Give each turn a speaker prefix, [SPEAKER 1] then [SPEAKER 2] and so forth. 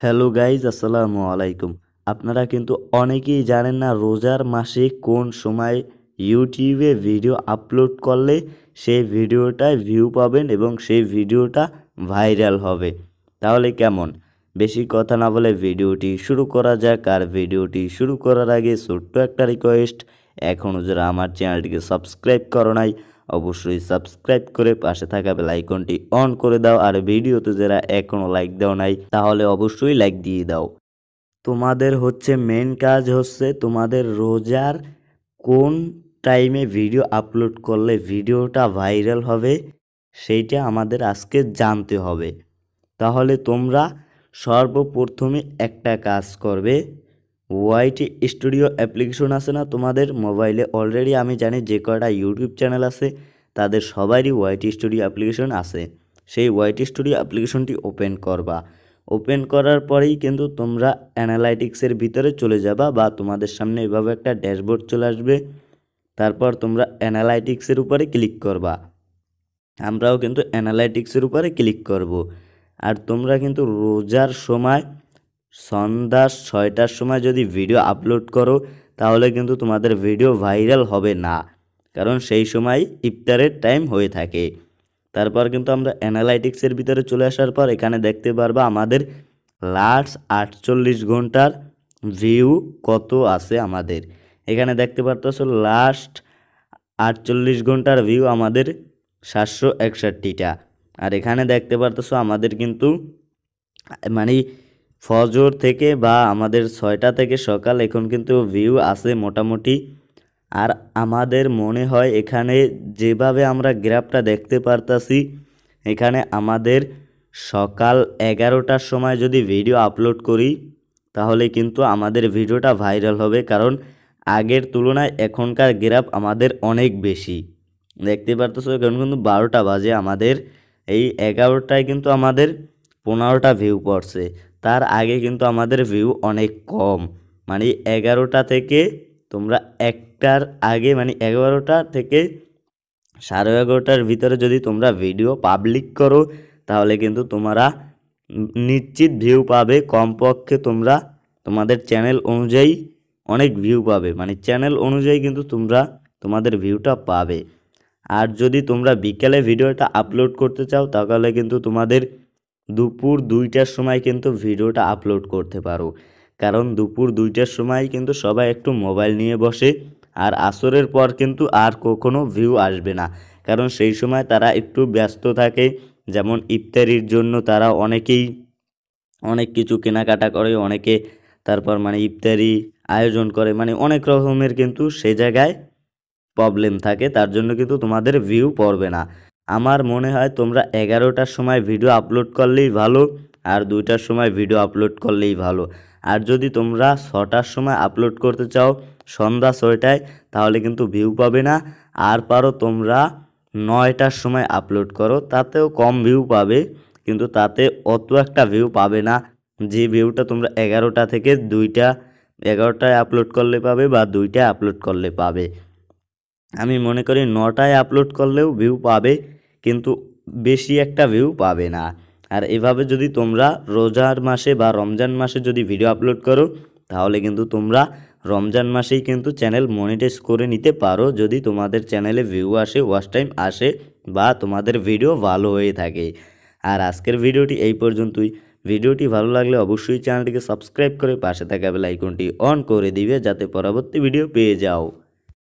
[SPEAKER 1] Hello guys, আসসালামু আলাইকুম। আপনারা কিন্তু অনেকেই জানেন না রোজার মাসে কোন সময় ইউটিউবে ভিডিও আপলোড করলে সেই ভিডিওটায় ভিউ পাবেন এবং সেই ভিডিওটা ভাইরাল হবে। তাহলে কেমন? বেশি কথা না বলে ভিডিওটি শুরু করা যাক। আর ভিডিওটি শুরু করার আগে ছোট্ট একটা রিকোয়েস্ট, এখনও যারা আমার চ্যানেলটিকে সাবস্ক্রাইব করো নাই অবশ্যই সাবস্ক্রাইব করে পাশে থাকা বেল আইকনটি অন করে দাও। আর ভিডিওতে যারা এখনও লাইক দাও নাই তাহলে অবশ্যই লাইক দিয়ে দাও। তোমাদের মেন কাজ তোমাদের রোজার কোন টাইমে ভিডিও আপলোড করলে ভিডিওটা ভাইরাল হবে সেইটা আমাদের আজকে জানতে হবে। তাহলে তোমরা সর্বপ্রথমে একটা কাজ করবে, ওয়াইটি স্টুডিও অ্যাপ্লিকেশন আছে না তোমাদের মোবাইলে? অলরেডি আমি জানি যে কয়টা ইউটিউব চ্যানেল আছে তাদের সবারই ওয়াইটি স্টুডিও অ্যাপ্লিকেশন আছে। সেই ওয়াইটি স্টুডিও অ্যাপ্লিকেশনটি ওপেন করবা। ওপেন করার পরেই কিন্তু তোমরা অ্যানালাইটিক্সের ভিতরে চলে যাবা, বা তোমাদের সামনে এভাবে একটা ড্যাশবোর্ড চলে আসবে। তারপর তোমরা অ্যানালাইটিক্সের উপরে ক্লিক করবা। আমরাও কিন্তু অ্যানালাইটিক্সের উপরে ক্লিক করব। আর তোমরা কিন্তু রোজার সময় সন্ধ্যা 6টার সময় যদি ভিডিও আপলোড করো তাহলে কিন্তু তোমাদের ভিডিও ভাইরাল হবে না, কারণ সেই সময় ইফতারের টাইম হয়ে থাকে। তারপর কিন্তু আমরা অ্যানালাইটিক্সের ভিতরে চলে আসার পর এখানে দেখতে পারবা আমাদের লাস্ট 48 ঘন্টার ভিউ কত আছে আমাদের। এখানে দেখতে পারতেছো লাস্ট 48 ঘন্টার ভিউ আমাদের 761টা। আর এখানে দেখতে পারতেছো আমাদের কিন্তু মানে ফজর থেকে বা আমাদের 6টা থেকে সকাল এখন কিন্তু ভিউ আছে মোটামুটি। আর আমাদের মনে হয় এখানে যেভাবে আমরা গ্রাফটা দেখতে পারতাছি, এখানে আমাদের সকাল 11টার সময় যদি ভিডিও আপলোড করি তাহলে কিন্তু আমাদের ভিডিওটা ভাইরাল হবে, কারণ আগের তুলনায় এখনকার গ্রাফ আমাদের অনেক বেশি। দেখতে পারতেছো এখন কিন্তু 12টা বাজে, আমাদের এই 11টায় কিন্তু আমাদের 15টা ভিউ পড়ছে। তার আগে কিন্তু আমাদের ভিউ অনেক কম, মানে 11টা থেকে তোমরা একটার আগে মানে 11টা থেকে 11:30টার ভিতরে যদি তোমরা ভিডিও পাবলিক করো তাহলে কিন্তু তোমরা নিশ্চিত ভিউ পাবে। কমপক্ষে তোমরা তোমাদের চ্যানেল অনুযায়ী অনেক ভিউ পাবে, মানে চ্যানেল অনুযায়ী কিন্তু তোমরা তোমাদের ভিউটা পাবে। আর যদি তোমরা বিকেলে ভিডিওটা আপলোড করতে চাও তাহলে কিন্তু তোমাদের দুপুর 2টার সময় কিন্তু ভিডিওটা আপলোড করতে পারো, কারণ দুপুর 2টার সময় কিন্তু সবাই একটু মোবাইল নিয়ে বসে। আর আসরের পর কিন্তু আর কখনো ভিউ আসবে না, কারণ সেই সময় তারা একটু ব্যস্ত থাকে। যেমন ইফতারির জন্য তারা অনেকেই অনেক কিছু কেনাকাটা করে, অনেকে তারপর মানে ইফতারি আয়োজন করে, মানে অনেক রকমের কিন্তু সে জায়গায় প্রবলেম থাকে, তার জন্য কিন্তু তোমাদের ভিউ পড়বে না। আমার মনে হয় তোমরা 11টার সময় ভিডিও আপলোড করলেই ভালো, আর 2টার সময় ভিডিও আপলোড করলেই ভালো। আর যদি তোমরা 6টার সময় আপলোড করতে চাও সন্ধ্যা 6টায় তাহলে কিন্তু ভিউ পাবে না। আর পারো তোমরা 9টার সময় আপলোড করো, তাতেও কম ভিউ পাবে, কিন্তু তাতে অত একটা ভিউ পাবে না যে ভিউটা তোমরা 11টা থেকে 2টা, 11টায় আপলোড করলে পাবে বা 2টায় আপলোড করলে পাবে। আমি মনে করি 9টায় আপলোড করলেও ভিউ পাবে, কিন্তু বেশি একটা ভিউ পাবে না। আর এভাবে যদি তোমরা রোজার মাসে বা রমজান মাসে যদি ভিডিও আপলোড করো তাহলে কিন্তু তোমরা রমজান মাসেই কিন্তু চ্যানেল মনিটাইজ করে নিতে পারো, যদি তোমাদের চ্যানেলে ভিউ আসে, ওয়াচ টাইম আসে, বা তোমাদের ভিডিও ভালো হয়ে থাকে। আর আজকের ভিডিওটি এই পর্যন্তই। ভিডিওটি ভালো লাগলে অবশ্যই চ্যানেলটিকে সাবস্ক্রাইব করে পাশে থাকা বেল আইকনটি অন করে দিবে, যাতে পরবর্তী ভিডিও পেয়ে যাও।